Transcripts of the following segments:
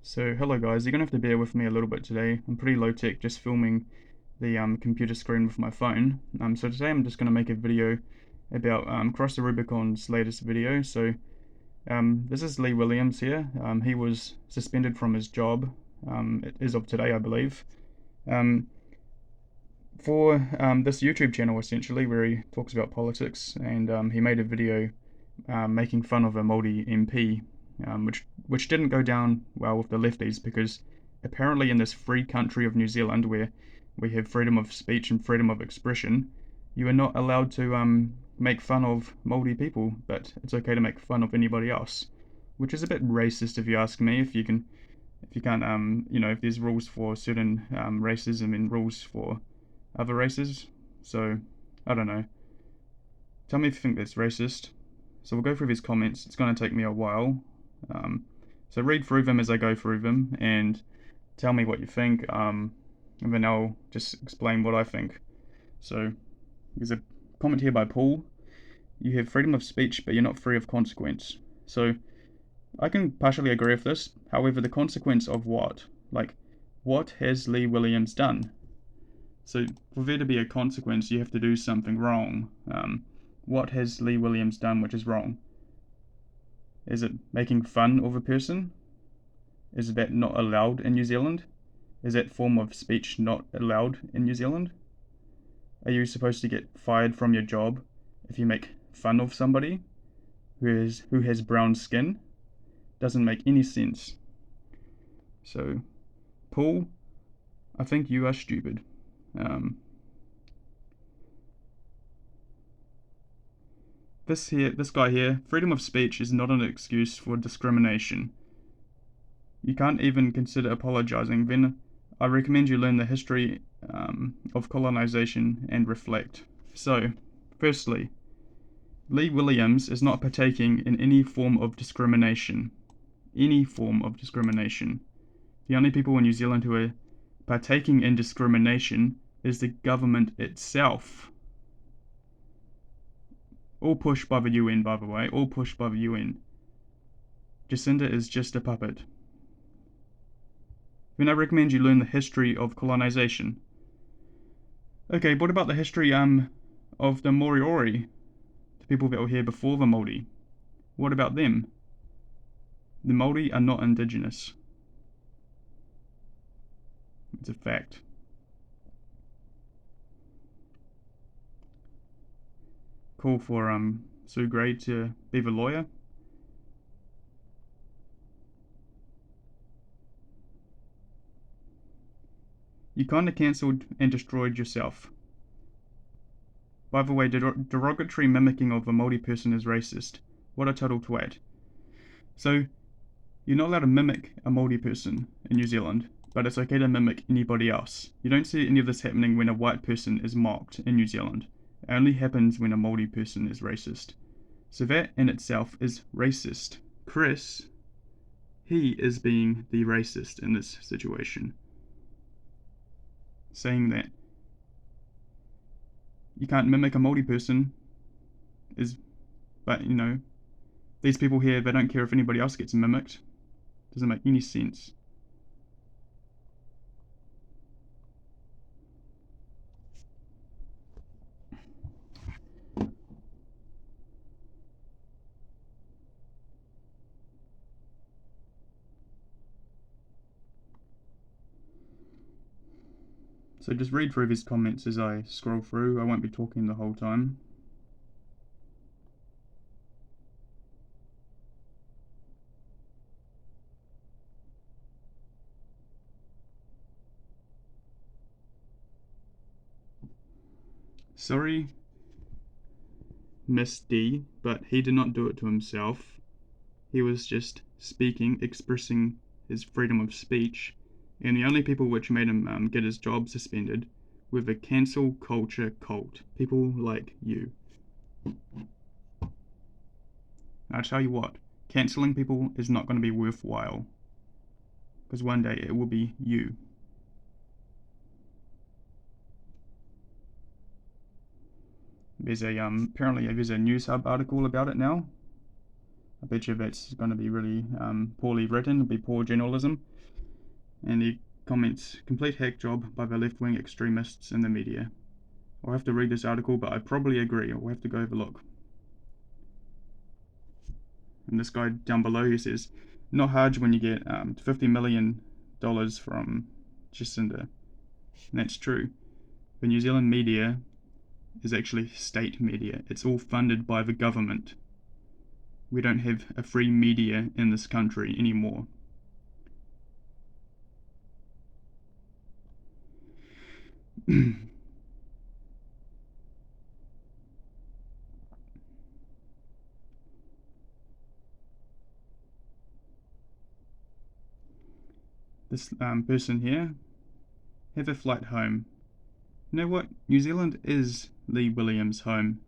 So hello guys, you're gonna have to bear with me a little bit today. I'm pretty low tech, just filming the computer screen with my phone. So today I'm just gonna make a video about Cross the Rubicon's latest video. This is Lee Williams here. He was suspended from his job as of today, I believe, um, for this YouTube channel essentially, where he talks about politics, and he made a video making fun of a Māori MP, which didn't go down well with the lefties because apparently in this free country of New Zealand, where we have freedom of speech and freedom of expression, you are not allowed to make fun of Māori people, but it's okay to make fun of anybody else, which is a bit racist if you ask me. If you can't if there's rules for certain races and then rules for other races, so I don't know. Tell me if you think that's racist. So we'll go through his comments. It's going to take me a while. So read through them as I go through them and tell me what you think. And then I'll just explain what I think. So there's a comment here by Paul. You have freedom of speech, but you're not free of consequence. So I can partially agree with this. However, the consequence of what? Like, what has Lee Williams done? So for there to be a consequence, you have to do something wrong. What has Lee Williams done which is wrong? Is it making fun of a person? Is that not allowed in New Zealand? Is that form of speech not allowed in New Zealand? Are you supposed to get fired from your job if you make fun of somebody who has brown skin? Doesn't make any sense. So, Paul, I think you are stupid. This guy here, freedom of speech is not an excuse for discrimination. You can't even consider apologizing. Then I recommend you learn the history of colonization and reflect. So, firstly, Lee Williams is not partaking in any form of discrimination. Any form of discrimination. The only people in New Zealand who are partaking in discrimination is the government itself. All pushed by the UN, by the way, all pushed by the UN. Jacinda is just a puppet. Then I recommend you learn the history of colonization. Okay, what about the history of the Moriori, the people that were here before the Māori? What about them? The Māori are not indigenous. It's a fact. Call for Sue Gray to be the lawyer. You kinda cancelled and destroyed yourself. By the way, derogatory mimicking of a Māori person is racist. What a total twat. So, you're not allowed to mimic a Māori person in New Zealand, but it's okay to mimic anybody else. You don't see any of this happening when a white person is mocked in New Zealand. It only happens when a Māori person is racist. So that in itself is racist. Chris, he is being the racist in this situation. Saying that you can't mimic a Māori person but these people here, they don't care if anybody else gets mimicked. Doesn't make any sense. So just read through his comments as I scroll through. I won't be talking the whole time. Sorry, Miss D, but he did not do it to himself. He was just speaking, expressing his freedom of speech, and the only people which made him get his job suspended were the cancel culture cult. People like you. I'll tell you what, cancelling people is not going to be worthwhile, because one day it will be you. There's apparently there's a News Hub article about it now. I bet you that's going to be really poorly written, it'll be poor journalism. And he comments, complete hack job by the left-wing extremists in the media. I'll have to read this article, but I probably agree. I'll have to go have a look. And this guy down below, he says, not hard when you get $50 million from Jacinda. And that's true. The New Zealand media is actually state media. It's all funded by the government. We don't have a free media in this country anymore. This person here, have a flight home. You know what? New Zealand is Lee Williams' home.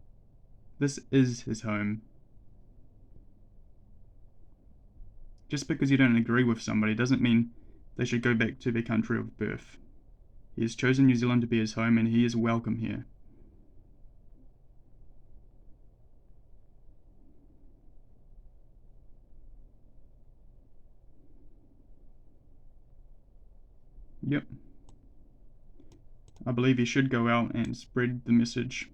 This is his home. Just because you don't agree with somebody doesn't mean they should go back to their country of birth. He has chosen New Zealand to be his home and he is welcome here. Yep. I believe he should go out and spread the message.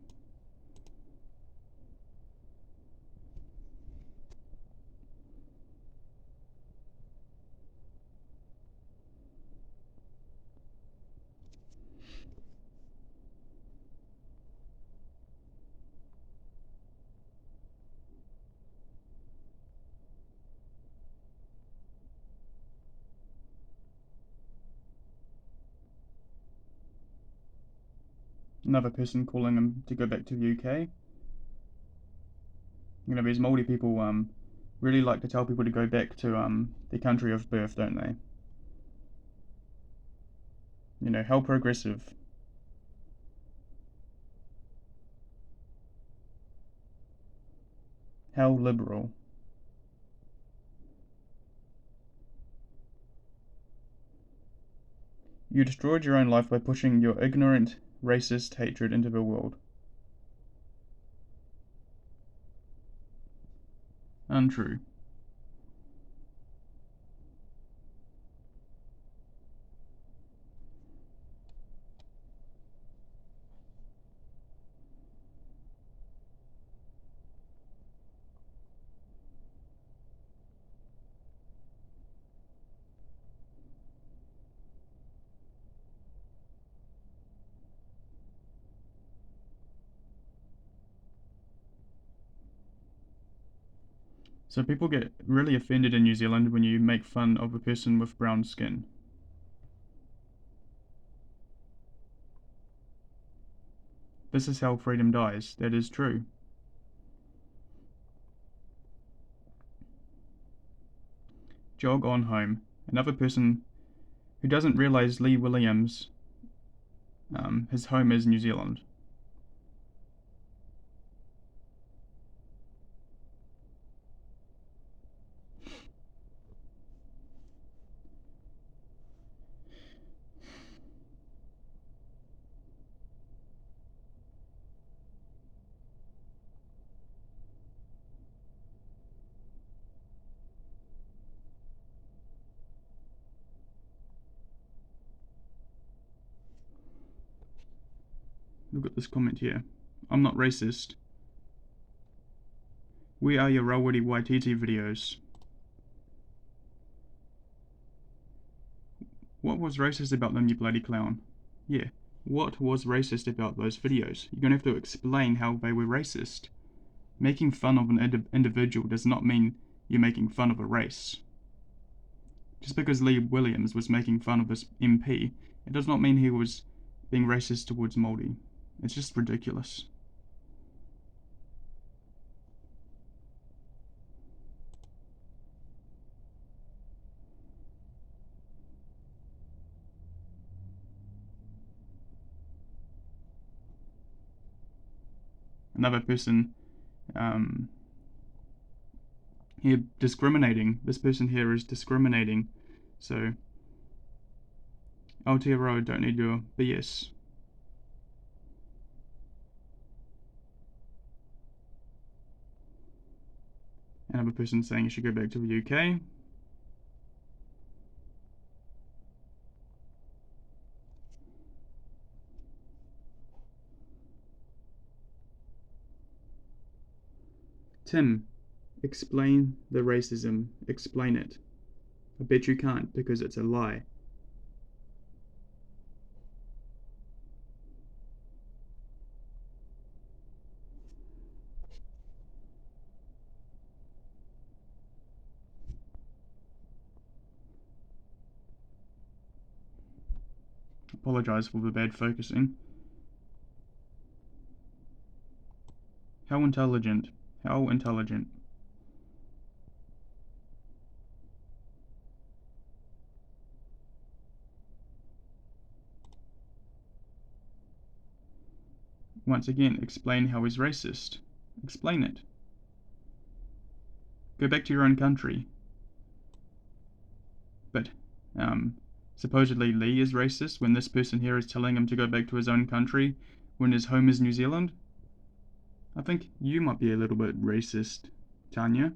Another person calling him to go back to the UK. You know, these Māori people really like to tell people to go back to their country of birth, don't they? You know, how progressive. How liberal. You destroyed your own life by pushing your ignorant, racist hatred into the world. Untrue. So people get really offended in New Zealand when you make fun of a person with brown skin. This is how freedom dies. That is true. Jog on home. Another person who doesn't realize Lee Williams, his home is New Zealand. Look at this comment here. I'm not racist. Where are your Rawiri Waititi videos? What was racist about them, you bloody clown? Yeah, what was racist about those videos? You're gonna have to explain how they were racist. Making fun of an individual does not mean you're making fun of a race. Just because Lee Williams was making fun of this MP, it does not mean he was being racist towards Māori. It's just ridiculous. Another person here discriminating. This person here is discriminating. So, Aotearoa don't need your BS. Another person saying you should go back to the UK. Tim, explain the racism. Explain it. I bet you can't because it's a lie. Apologise for the bad focusing. How intelligent. How intelligent. Once again, explain how he's racist. Explain it. Go back to your own country. But, supposedly Lee is racist when this person here is telling him to go back to his own country when his home is New Zealand? I think you might be a little bit racist, Tanya.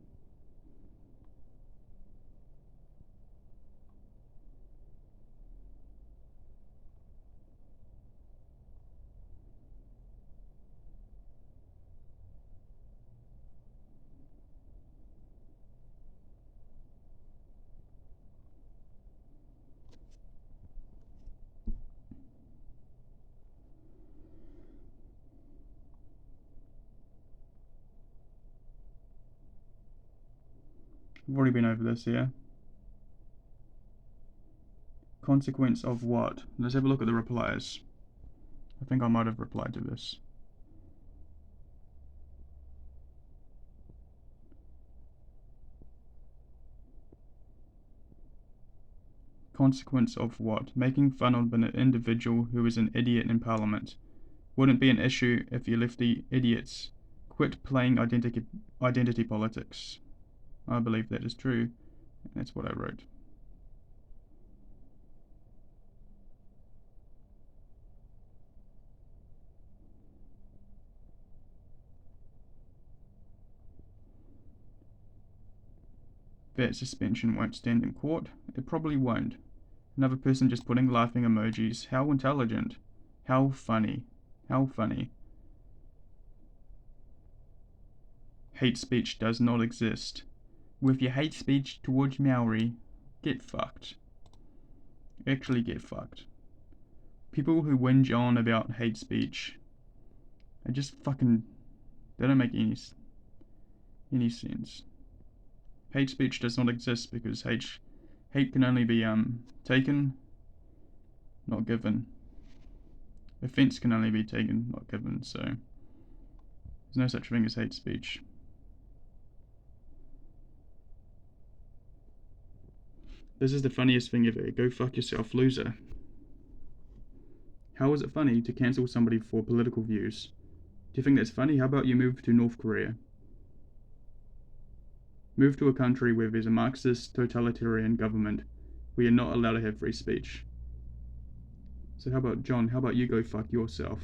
I've already been over this here. Consequence of what? Let's have a look at the replies. I think I might have replied to this. Consequence of what? Making fun of an individual who is an idiot in Parliament. Wouldn't be an issue if you left the idiots. Quit playing identity politics. I believe that is true. That's what I wrote. That suspension won't stand in court. It probably won't. Another person just putting laughing emojis. How intelligent. How funny. How funny. Hate speech does not exist. With your hate speech towards Maori, get fucked. Actually get fucked. People who whinge on about hate speech are just fucking... They don't make any sense. Hate speech does not exist because hate can only be taken, not given. Offense can only be taken, not given, so there's no such thing as hate speech. This is the funniest thing ever. Go fuck yourself, loser. How is it funny to cancel somebody for political views? Do you think that's funny? How about you move to North Korea? Move to a country where there's a Marxist totalitarian government where you're not allowed to have free speech. So how about John, how about you go fuck yourself?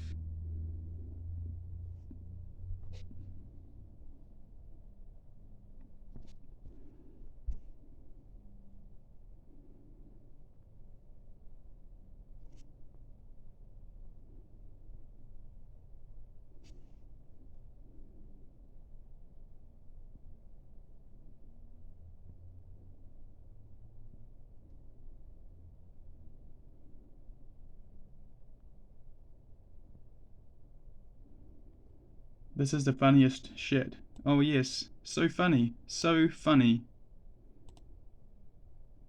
This is the funniest shit. Oh yes, so funny, so funny.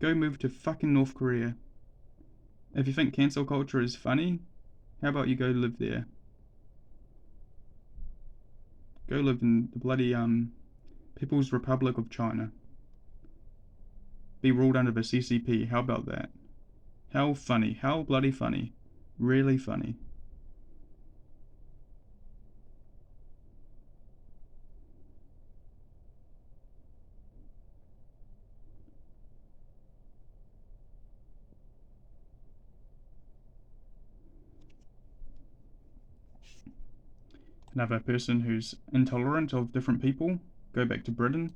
Go move to fucking North Korea. If you think cancel culture is funny, how about you go live there? Go live in the bloody People's Republic of China. Be ruled under the CCP, how about that? How funny, how bloody funny. Really funny. Another person who's intolerant of different people, go back to Britain.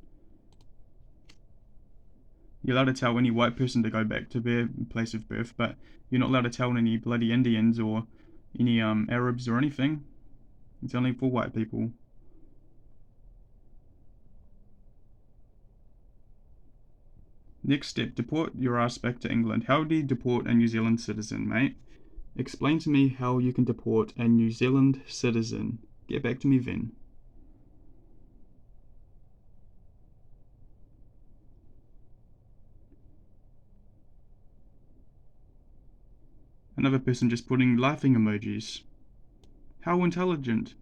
You're allowed to tell any white person to go back to their place of birth, but you're not allowed to tell any bloody Indians or any Arabs or anything. It's only for white people. Next step, deport your ass back to England. How do you deport a New Zealand citizen, mate? Explain to me how you can deport a New Zealand citizen. Get back to me then. Another person just putting laughing emojis. How intelligent.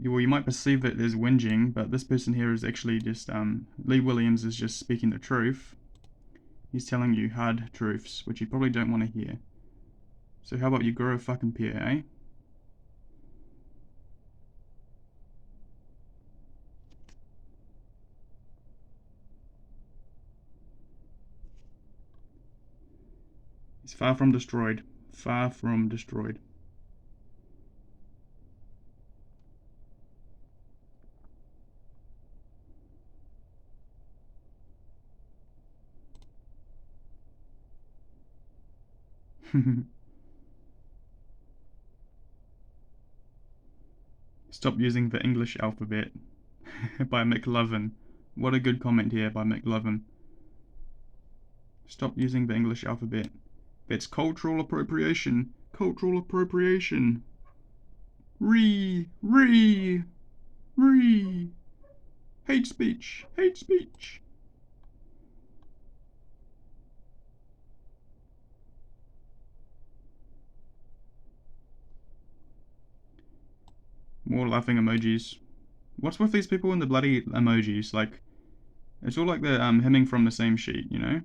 Well, you might perceive it as whinging, but this person here is actually just, Lee Williams is just speaking the truth. He's telling you hard truths, which you probably don't want to hear. So how about you grow a fucking pair, eh? He's far from destroyed. Far from destroyed. Stop using the English alphabet by McLovin. What a good comment here by McLovin. Stop using the English alphabet. That's cultural appropriation. Cultural appropriation. Re. Hate speech. Hate speech. More laughing emojis. What's with these people in the bloody emojis? Like, it's all like they're hemming from the same sheet, you know?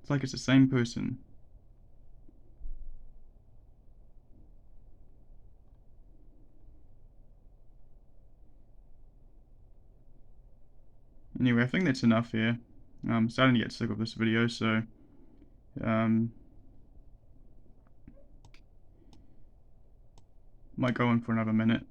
It's like it's the same person. Anyway, I think that's enough here. I'm starting to get sick of this video, so might go on for another minute.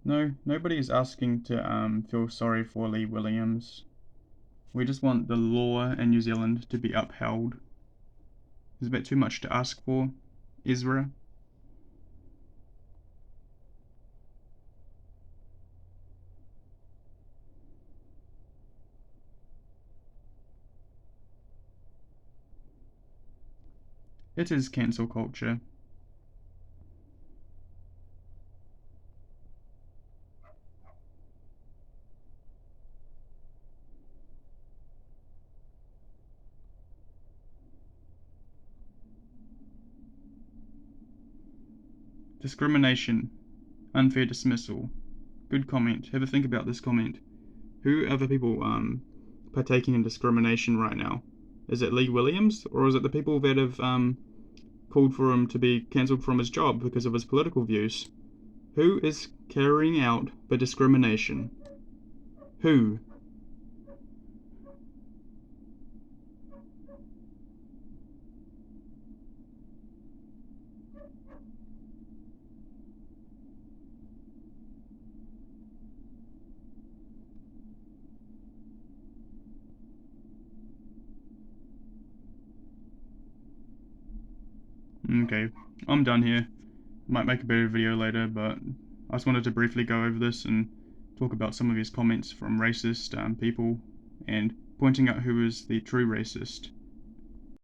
No, nobody is asking to feel sorry for Lee Williams. We just want the law in New Zealand to be upheld. It's a bit too much to ask for, Ezra. It is cancel culture. Discrimination. Unfair dismissal. Good comment. Have a think about this comment. Who are the people partaking in discrimination right now? Is it Lee Williams, or is it the people that have called for him to be cancelled from his job because of his political views? Who is carrying out the discrimination? Who? Okay, I'm done here. Might make a better video later, but I just wanted to briefly go over this and talk about some of his comments from racist people and pointing out who is the true racist.